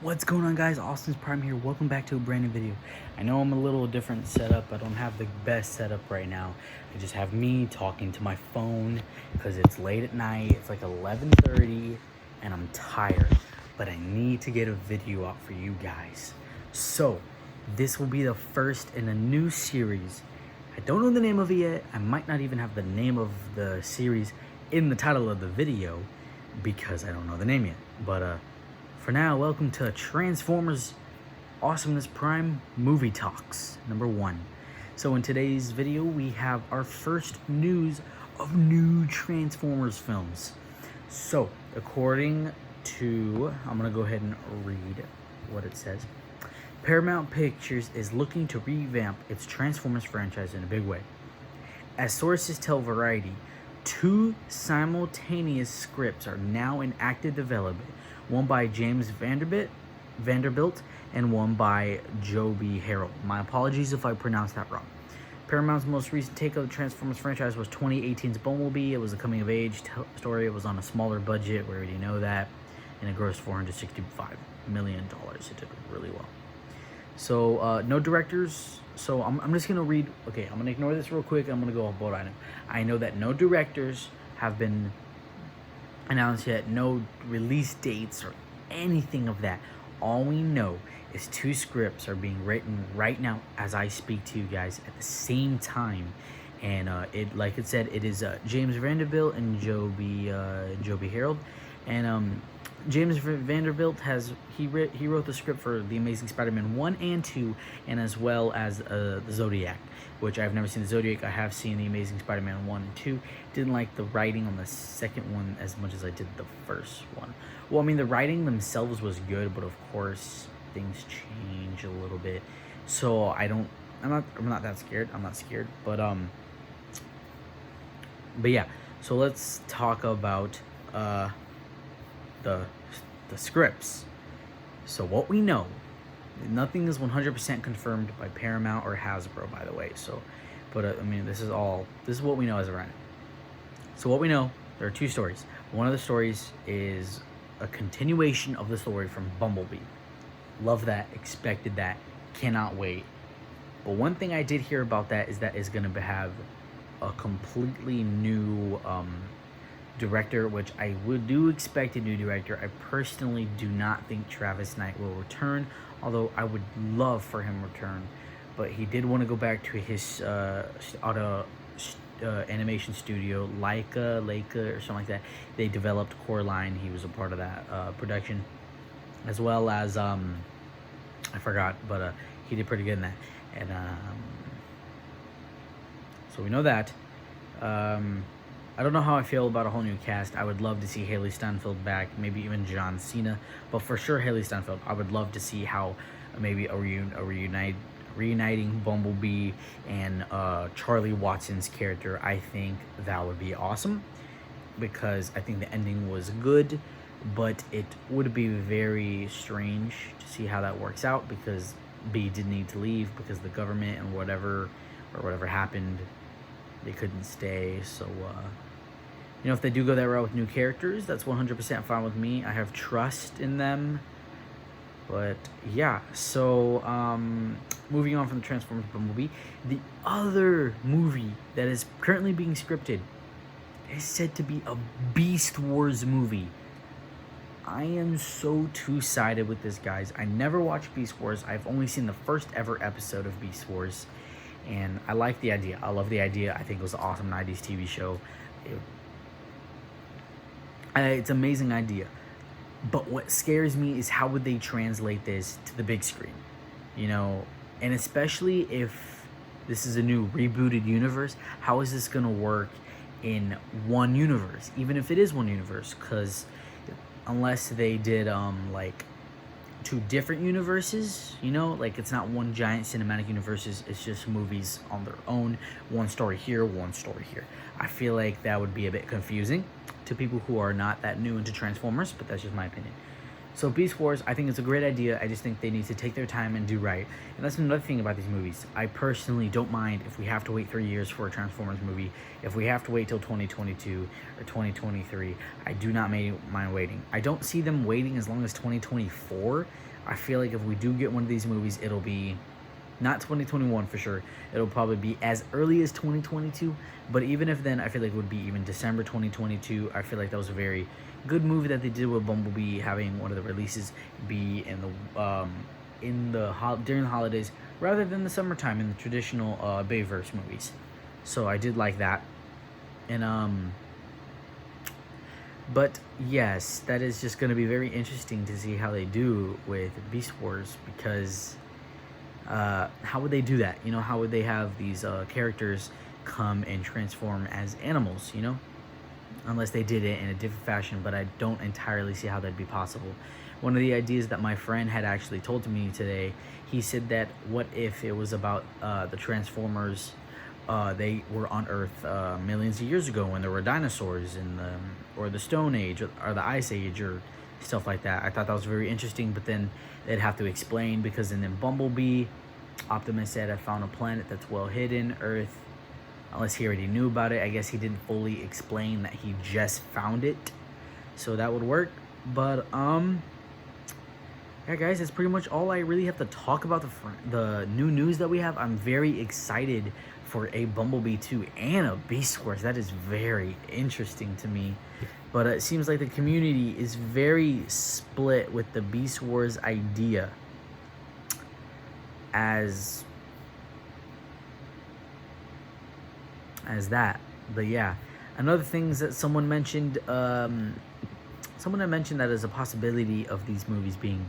What's going on, guys? Austin's Prime here. Welcome back to a brand new video. I know I'm a little different setup. I don't have the best setup right now. I just have me talking to my phone because it's late at night. It's like 11:30 and I'm tired, but I need to get a video out for you guys. So this will be the first in a new series. I don't know the name of it yet. I might not even have the name of the series in the title of the video because I don't know the name yet. But for now, welcome to Transformers Awesomeness Prime Movie Talks number 1. So in today's video, we have our first news of new Transformers films. So according to, I'm going to go ahead and read what it says. Paramount Pictures is looking to revamp its Transformers franchise in a big way. As sources tell Variety, 2 simultaneous scripts are now in active development. One by James Vanderbilt and one by Joby Harold. My apologies if I pronounced that wrong. Paramount's most recent take of the Transformers franchise was 2018's Bumblebee. It was a coming-of-age story. It was on a smaller budget, we already know that, and it grossed $465 million. It did really well. So, no directors. So, I'm just going to read. Okay, I'm going to ignore this real quick. I'm going to go off board item. I know that no directors have been announced yet, no release dates or anything of that. All we know is 2 scripts are being written right now as I speak to you guys at the same time, and it, like it said, it is James Vanderbilt and Joby Harold, and James Vanderbilt he wrote the script for The Amazing Spider-Man 1 and 2, and as well as the Zodiac, which I've never seen the Zodiac. I have seen The Amazing Spider-Man 1 and 2. Didn't like the writing on the second one as much as I did the first one. Well, I mean, the writing themselves was good, but of course things change a little bit. So I'm not that scared. I'm not scared, but yeah. So let's talk about the scripts. So what we know, nothing is 100% confirmed by Paramount or Hasbro, by the way. So, but I mean, this is what we know as of right now. So what we know, there are 2 stories. One of the stories is a continuation of the story from Bumblebee. Love that, expected that, cannot wait. But one thing I did hear about that is that it's going to have a completely new director, which I do expect a new director. I personally do not think Travis Knight will return, although I would love for him to return. But he did want to go back to his animation studio, Leica or something like that. They developed Coraline. He was a part of that production, as well as I forgot, but he did pretty good in that. And so we know that. I don't know how I feel about a whole new cast. I would love to see Haley Steinfeld back, maybe even John Cena, but for sure Haley Steinfeld. I would love to see how maybe a reuniting Bumblebee and Charlie Watson's character. I think that would be awesome because I think the ending was good, but it would be very strange to see how that works out because B did need to leave because the government and whatever happened, they couldn't stay. So if they do go that route with new characters, that's 100% fine with me. I have trust in them. But yeah, so moving on from the Transformers Bumblebee, the other movie that is currently being scripted is said to be a Beast Wars movie. I am so two-sided with this, guys. I never watched Beast Wars. I've only seen the first ever episode of Beast Wars, and I like the idea. I love the idea. I think it was an awesome 90s TV show. It's an amazing idea. But what scares me is how would they translate this to the big screen? And especially if this is a new rebooted universe, how is this going to work in one universe? Even if it is one universe, because unless they did like 2 different universes, like it's not one giant cinematic universes, it's just movies on their own, one story here, one story here. I feel like that would be a bit confusing to people who are not that new into Transformers, but that's just my opinion. So Beast Wars, I think it's a great idea. I just think they need to take their time and do right. And that's another thing about these movies. I personally don't mind if we have to wait 3 years for a Transformers movie. If we have to wait till 2022 or 2023, I do not mind waiting. I don't see them waiting as long as 2024. I feel like if we do get one of these movies, it'll be not 2021 for sure. It'll probably be as early as 2022. But even if then, I feel like it would be even December 2022. I feel like that was a very good movie that they did with Bumblebee, having one of the releases be in the during the holidays rather than the summertime in the traditional Bayverse movies. So I did like that. And but yes, that is just going to be very interesting to see how they do with Beast Wars, because how would they do that? You know, how would they have these characters come and transform as animals, you know? Unless they did it in a different fashion, but I don't entirely see how that'd be possible. One of the ideas that my friend had actually told to me today, he said that what if it was about the Transformers, they were on Earth millions of years ago when there were dinosaurs in the Stone Age or the Ice Age or stuff like that. I thought that was very interesting, but then they'd have to explain, because in Bumblebee, Optimus said, I found a planet that's well hidden, Earth. Unless he already knew about it. I guess he didn't fully explain that he just found it. So that would work. But, yeah, guys, that's pretty much all I really have to talk about the new news that we have. I'm very excited for a Bumblebee 2 and a Beast Wars. That is very interesting to me. But it seems like the community is very split with the Beast Wars idea as that. But yeah, another things that someone mentioned, someone had mentioned that as a possibility of these movies being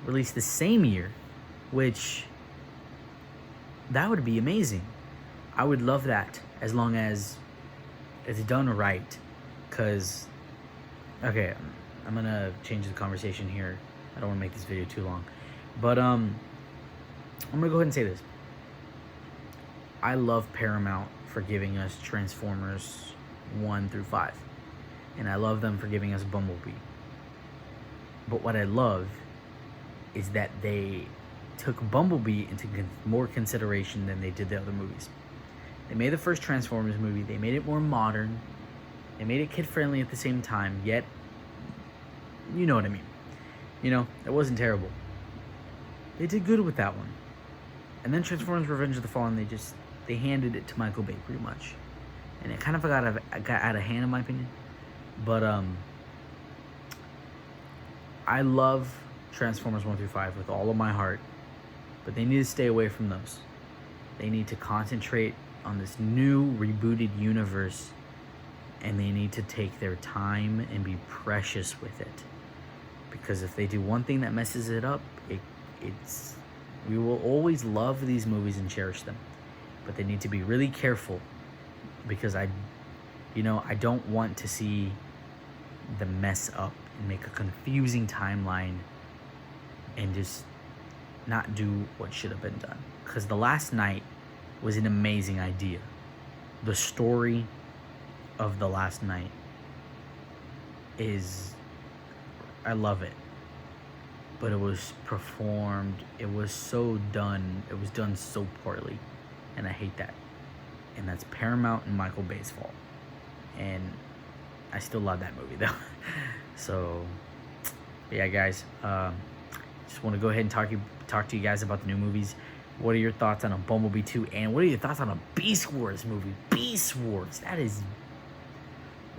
released the same year, which that would be amazing. I would love that, as long as it's done right. Because, okay, I'm gonna change the conversation here. I don't want to make this video too long, but I'm gonna go ahead and say this. I love Paramount for giving us Transformers 1 through 5. And I love them for giving us Bumblebee. But what I love is that they took Bumblebee into more consideration than they did the other movies. They made the first Transformers movie, they made it more modern, they made it kid-friendly at the same time, yet, you know what I mean. You know, it wasn't terrible. They did good with that one. And then Transformers Revenge of the Fallen, they handed it to Michael Bay pretty much, and it kind of got out of hand in my opinion. But I love Transformers 1 through 5 with all of my heart, but they need to stay away from those. They need to concentrate on this new rebooted universe, and they need to take their time and be precious with it, because if they do one thing that messes it up, we will always love these movies and cherish them. But they need to be really careful, because I don't want to see them mess up and make a confusing timeline and just not do what should have been done. Because The Last Knight was an amazing idea. The story of The Last Knight I love it. But it was performed, it was done so poorly. And I hate that. And that's Paramount and Michael Bay's fault. And I still love that movie though. So yeah, guys, just want to go ahead and talk to you guys about the new movies. What are your thoughts on a Bumblebee 2? And what are your thoughts on a Beast Wars movie? Beast Wars, that is,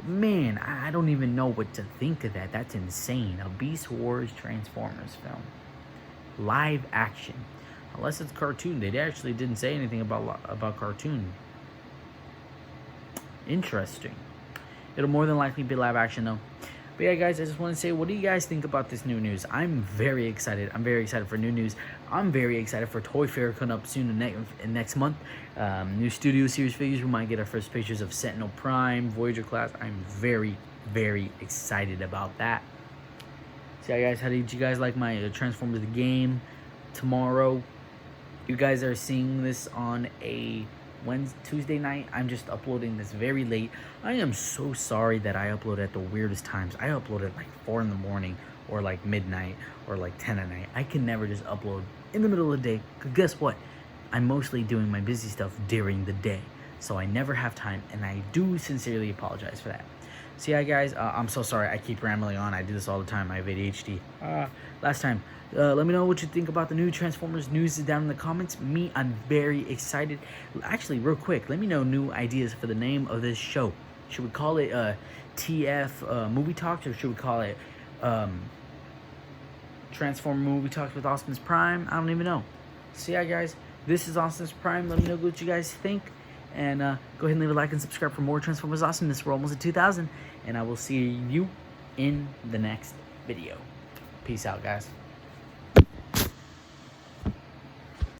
man, I don't even know what to think of that. That's insane. A Beast Wars Transformers film, live action. Unless it's cartoon. They actually didn't say anything about cartoon. Interesting. It'll more than likely be live action though. But yeah, guys, I just want to say, what do you guys think about this new news? I'm very excited. I'm very excited for new news. I'm very excited for Toy Fair coming up soon next month. New Studio Series figures. We might get our first pictures of Sentinel Prime, Voyager class. I'm very, very excited about that. So yeah, guys, how did you guys like my Transformers the game tomorrow? You guys are seeing this on a Tuesday night. I'm just uploading this very late. I am so sorry that I upload at the weirdest times. I upload at like 4 in the morning or like midnight or like 10 at night. I can never just upload in the middle of the day, because guess what? I'm mostly doing my busy stuff during the day, so I never have time, and I do sincerely apologize for that. So yeah, guys, I'm so sorry. I keep rambling on. I do this all the time. I have ADHD. Last time, let me know what you think about the new Transformers news down in the comments. Me, I'm very excited. Actually, real quick, let me know new ideas for the name of this show. Should we call it TF Movie Talks, or should we call it Transformer Movie Talks with Austin's Prime? I don't even know. So yeah, guys, this is Austin's Prime. Let me know what you guys think. And go ahead and leave a like and subscribe for more Transformers Awesomeness. We're almost at 2,000. And I will see you in the next video. Peace out, guys.